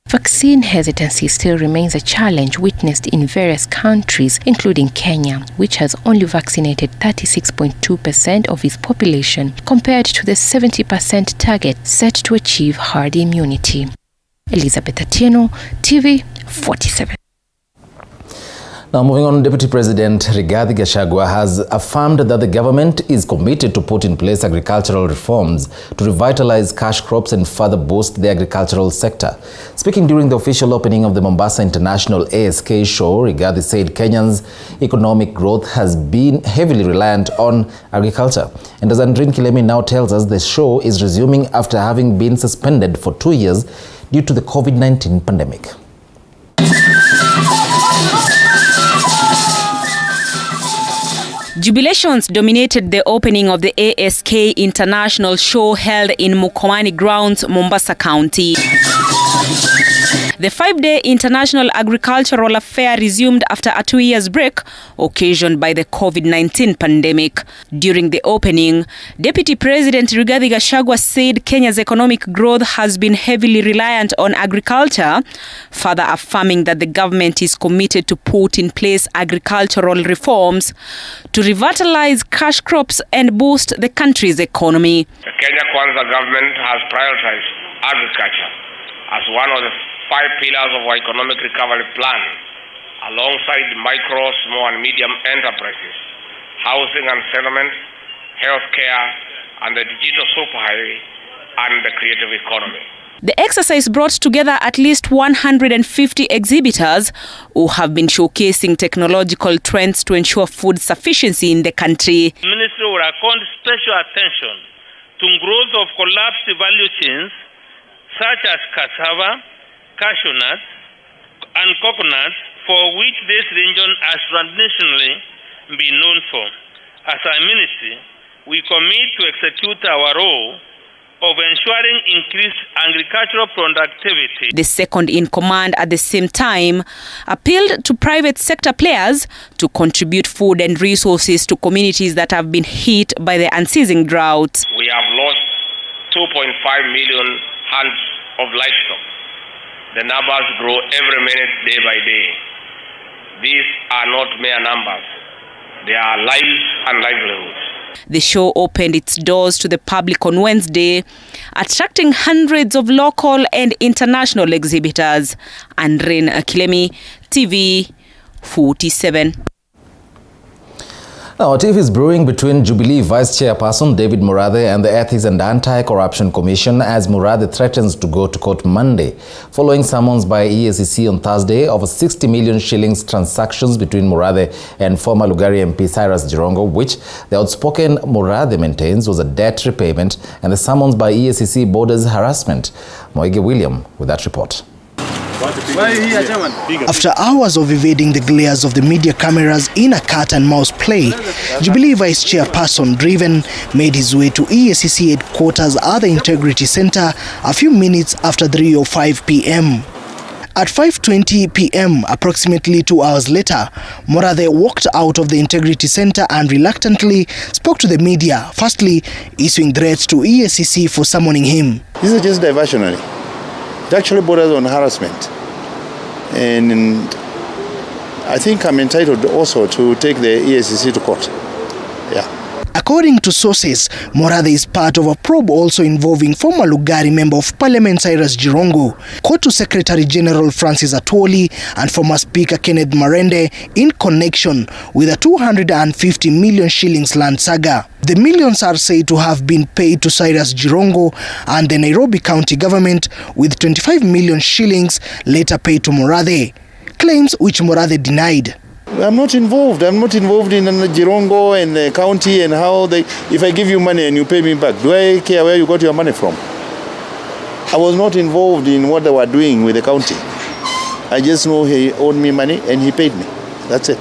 Vaccine hesitancy still remains a challenge witnessed in various countries, including Kenya, which has only vaccinated 36.2% of its population, compared to the 70% target set to achieve herd immunity. Elizabeth Atieno, TV 47. Now, moving on, Deputy President Rigathi Gachagua has affirmed that the government is committed to put in place agricultural reforms to revitalize cash crops and further boost the agricultural sector. Speaking during the official opening of the Mombasa International ASK show, Rigathi said Kenya's economic growth has been heavily reliant on agriculture. And as Andrin Kilemi now tells us, the show is resuming after having been suspended for 2 years due to the COVID-19 pandemic. Jubilations dominated the opening of the ASK International Show held in Mukomani Grounds, Mombasa County. The 5-day International Agricultural Affair resumed after a 2-year break occasioned by the COVID-19 pandemic. During the opening, Deputy President Rigathi Gachagua said Kenya's economic growth has been heavily reliant on agriculture, further affirming that the government is committed to put in place agricultural reforms to revitalize cash crops and boost the country's economy. The Kenya Kwanza government has prioritized agriculture as one of the 5 pillars of our economic recovery plan, alongside micro, small and medium enterprises, housing and settlement, healthcare, and the digital superhighway and the creative economy. The exercise brought together at least 150 exhibitors who have been showcasing technological trends to ensure food sufficiency in the country. The ministry will account special attention to growth of collapsed value chains such as cassava, cashew nuts, and coconuts, for which this region has traditionally been known for. As a ministry, we commit to execute our role of ensuring increased agricultural productivity. The second in command at the same time appealed to private sector players to contribute food and resources to communities that have been hit by the unceasing drought. We have lost 2.5 million hands of livestock. The numbers grow every minute, day by day. These are not mere numbers. They are lives and livelihoods. The show opened its doors to the public on Wednesday, attracting hundreds of local and international exhibitors. Andrin Akilemi, TV 47. Now, a tiff is brewing between Jubilee Vice Chairperson David Murathe and the Ethics and Anti-Corruption Commission as Murathe threatens to go to court Monday, following summons by EACC on Thursday over 60 million shillings transactions between Murathe and former Lugari MP Cyrus Jirongo, which the outspoken Murathe maintains was a debt repayment, and the summons by EACC borders harassment. Moige William with that report. After hours of evading the glares of the media cameras in a cat-and-mouse play, Jubilee Vice Chairperson Driven made his way to EACC headquarters at the Integrity Center a few minutes after 3:05 p.m. At 5:20 p.m., approximately 2 hours later, Murathe walked out of the Integrity Center and reluctantly spoke to the media, firstly issuing threats to EACC for summoning him. This is just diversionary. It actually borders on harassment. And I think I'm entitled also to take the EACC to court. Yeah. According to sources, Murathe is part of a probe also involving former Lugari Member of Parliament Cyrus Jirongo, Kotu Secretary General Francis Atwoli, and former Speaker Kenneth Marende in connection with a 250 million shillings land saga. The millions are said to have been paid to Cyrus Jirongo and the Nairobi County government, with 25 million shillings later paid to Murathe, claims which Murathe denied. I'm not involved. I'm not involved in Jirongo and the county and how they. If I give you money and you pay me back, do I care where you got your money from? I was not involved in what they were doing with the county. I just know he owed me money and he paid me. That's it.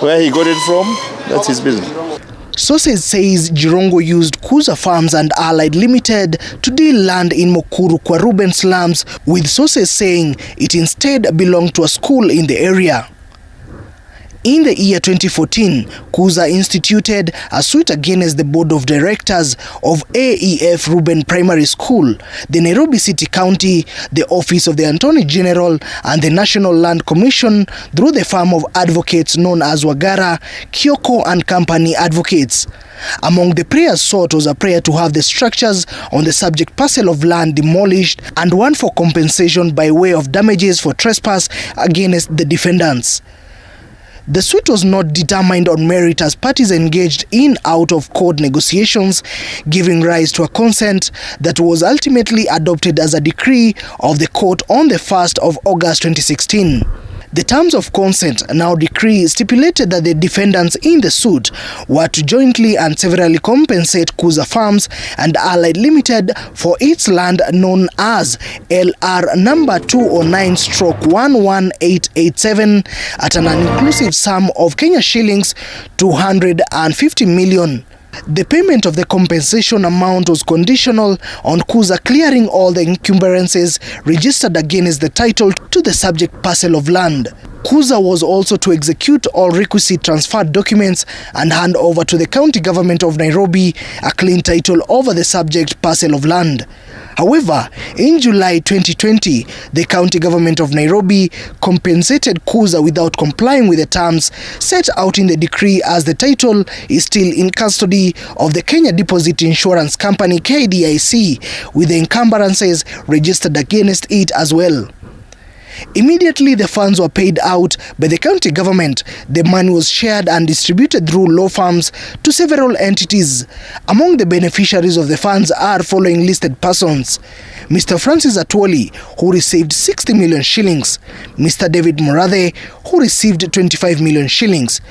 Where he got it from, that's his business. Sources says Jirongo used Kuza Farms and Allied Limited to deal land in Mukuru kwa Ruben slums, with sources saying it instead belonged to a school in the area. In the year 2014, Kuza instituted a suit against the board of directors of AEF Ruben Primary School, the Nairobi City County, the Office of the Attorney General, and the National Land Commission through the firm of advocates known as Wagara, Kyoko and Company Advocates. Among the prayers sought was a prayer to have the structures on the subject parcel of land demolished and one for compensation by way of damages for trespass against the defendants. The suit was not determined on merit as parties engaged in out-of-court negotiations, giving rise to a consent that was ultimately adopted as a decree of the court on the 1st of August 2016. The terms of consent, now decree, stipulated that the defendants in the suit were to jointly and severally compensate Kuza Farms and Allied Limited for its land known as LR number 209/11887 at an inclusive sum of Kenya shillings 250 million. The payment of the compensation amount was conditional on Kuza clearing all the encumbrances registered against the title to the subject parcel of land. Kuza was also to execute all requisite transferred documents and hand over to the county government of Nairobi a clean title over the subject parcel of land. However, in July 2020, the county government of Nairobi compensated Kuza without complying with the terms set out in the decree, as the title is still in custody of the Kenya Deposit Insurance Company KDIC, with the encumbrances registered against it as well. Immediately the funds were paid out by the county government. The money was shared and distributed through law firms to several entities. Among the beneficiaries of the funds are following listed persons: Mr. Francis Atwoli, who received 60 million shillings, Mr. David Murathe, who received 25 million shillings,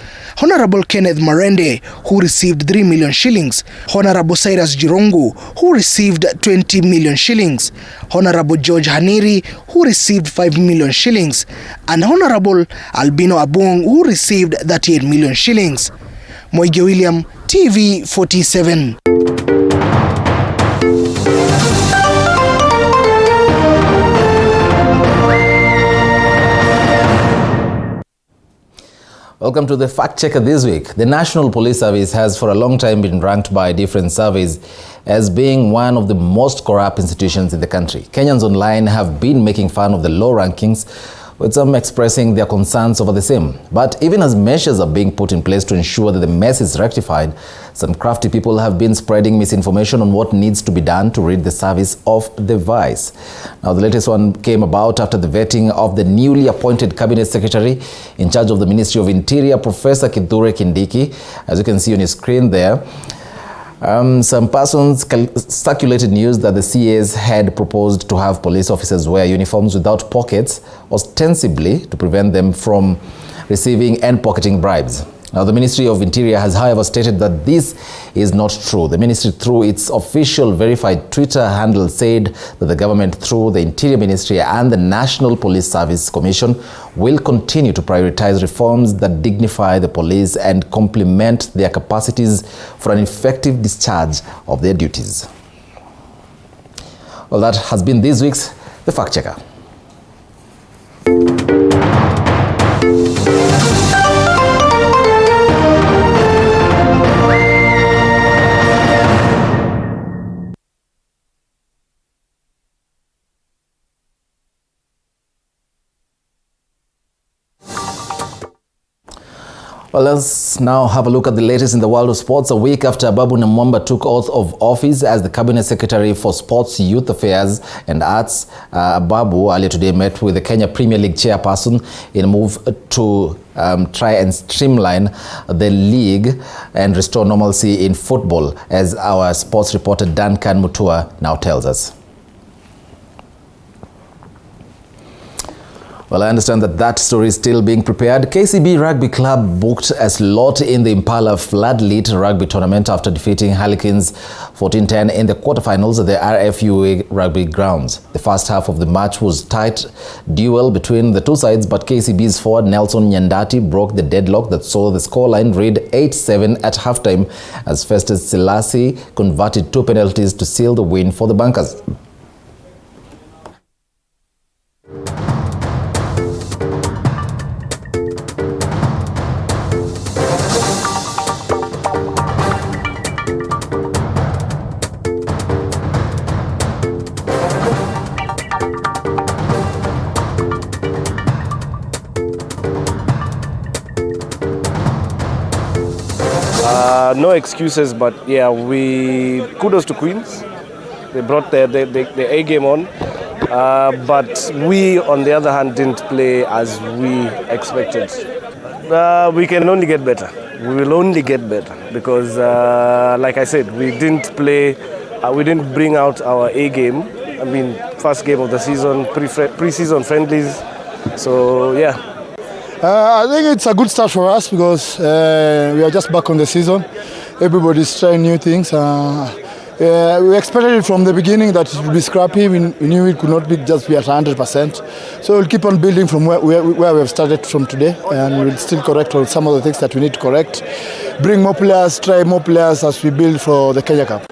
Honorable Kenneth Marende, who received 3 million shillings, Honorable Cyrus Jirongo, who received 20 million shillings, Honorable George Haniri, who received 5 million shillings, and Honorable Albino Abong, who received 38 million shillings. Moige William, TV 47. Welcome to the Fact Checker this week. The National Police Service has for a long time been ranked by different surveys as being one of the most corrupt institutions in the country. Kenyans online have been making fun of the low rankings, with some expressing their concerns over the same. But even as measures are being put in place to ensure that the mess is rectified, some crafty people have been spreading misinformation on what needs to be done to rid the service of the vice. Now, the latest one came about after the vetting of the newly appointed Cabinet Secretary in charge of the Ministry of Interior, Professor Kithure Kindiki. As you can see on your screen there, some persons circulated news that the CAs had proposed to have police officers wear uniforms without pockets, ostensibly to prevent them from receiving and pocketing bribes. Now, the Ministry of Interior has, however, stated that this is not true. The ministry, through its official verified Twitter handle, said that the government, through the Interior Ministry and the National Police Service Commission, will continue to prioritize reforms that dignify the police and complement their capacities for an effective discharge of their duties. Well, that has been this week's The Fact Checker. Well, let's now have a look at the latest in the world of sports. A week after Babu Namwamba took oath of office as the Cabinet Secretary for Sports, Youth Affairs and Arts, Babu earlier today met with the Kenya Premier League chairperson in a move to try and streamline the league and restore normalcy in football, as our sports reporter Duncan Mutua now tells us. Well, I understand that story is still being prepared. KCB Rugby Club booked a slot in the Impala Floodlit Rugby Tournament after defeating Harlequins 14-10 in the quarterfinals at the RFUA Rugby Grounds. The first half of the match was a tight duel between the two sides, but KCB's forward Nelson Nyandati broke the deadlock that saw the scoreline read 8-7 at halftime, as Festus Selassie converted 2 penalties to seal the win for the Bunkers. No excuses, but yeah, kudos to Queens. They brought the A game on, but we, on the other hand, didn't play as we expected. We can only get better. We will only get better because, like I said, we didn't play. We didn't bring out our A game. I mean, first game of the season, pre-season friendlies. So yeah. I think it's a good start for us because we are just back on the season. Everybody's trying new things. We expected it from the beginning that it would be scrappy. We knew it could not be just be at 100%. So we'll keep on building from where we have started from today, and we'll still correct on some of the things that we need to correct. Bring more players, try more players as we build for the Kenya Cup.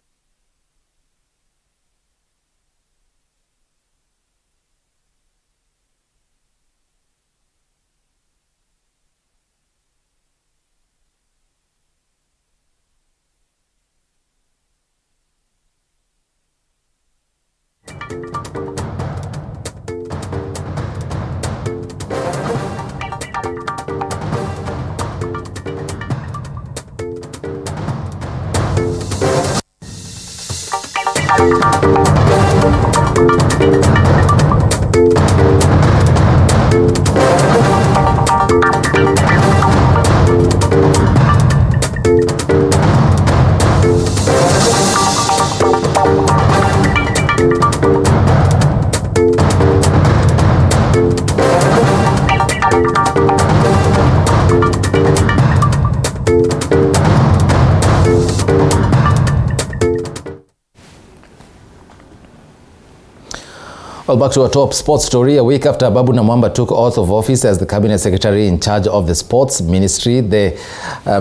Well, back to our top sports story. A week after Babu Namwamba took oath of office as the cabinet secretary in charge of the sports ministry, the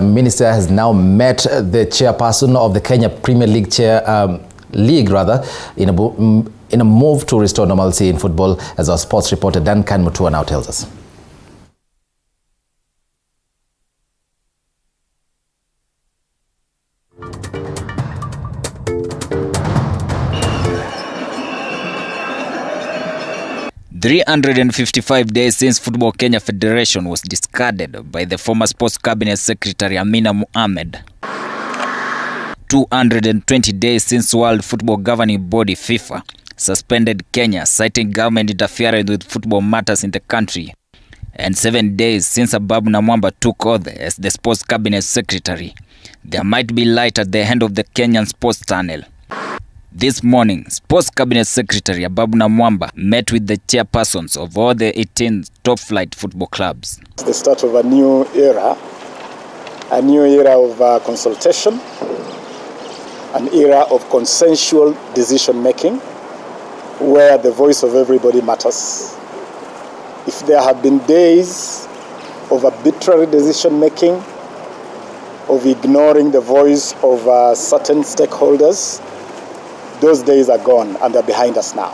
minister has now met the chairperson of the Kenya Premier League in a move to restore normalcy in football, as our sports reporter Duncan Mutua now tells us. $355 days since Football Kenya Federation was discarded by the former Sports Cabinet Secretary Amina Mohamed. 220 days since World Football Governing Body FIFA suspended Kenya, citing government interference with football matters in the country. And 7 days since Babu Namwamba took oath as the Sports Cabinet Secretary. There might be light at the end of the Kenyan sports tunnel. This morning, Sports Cabinet Secretary Babu Namwamba met with the chairpersons of all the 18 top-flight football clubs. It's the start of a new era of consultation, an era of consensual decision-making, where the voice of everybody matters. If there have been days of arbitrary decision-making, of ignoring the voice of certain stakeholders, those days are gone and they're behind us now.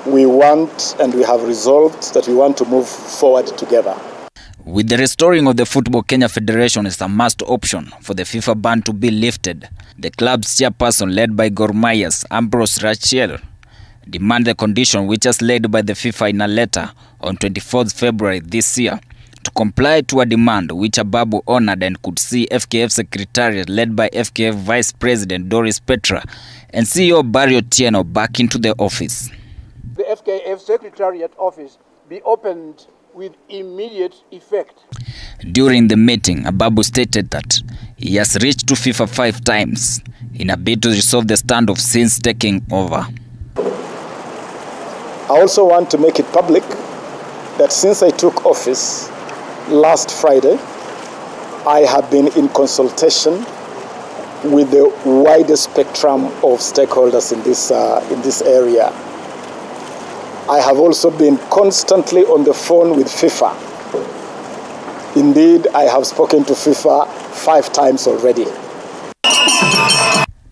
We want and we have resolved that we want to move forward together. With the restoring of the Football Kenya Federation as a must option for the FIFA ban to be lifted, the club's chairperson, led by Gor Mahia's Ambrose Rachel, demanded the condition which was laid by the FIFA in a letter on 24th February this year to comply to a demand which Babu honored and could see FKF Secretariat led by FKF Vice President Doris Petra and CEO Barry Otieno back into the office. The FKF Secretariat office be opened with immediate effect. During the meeting, Babu stated that he has reached to FIFA 5 times in a bid to resolve the standoff since taking over. I also want to make it public that since I took office last Friday, I have been in consultation with the widest spectrum of stakeholders in this area. I have also been constantly on the phone with FIFA. Indeed, I have spoken to FIFA 5 times already.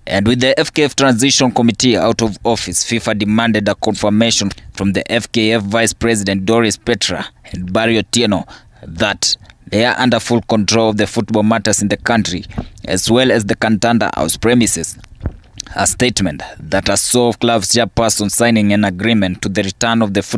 And with the FKF Transition Committee out of office, FIFA demanded a confirmation from the FKF Vice President Doris Petra and Barry Otieno that they are under full control of the football matters in the country, as well as the Kantanda House premises. A statement that saw clubs chairperson signing an agreement to the return of the football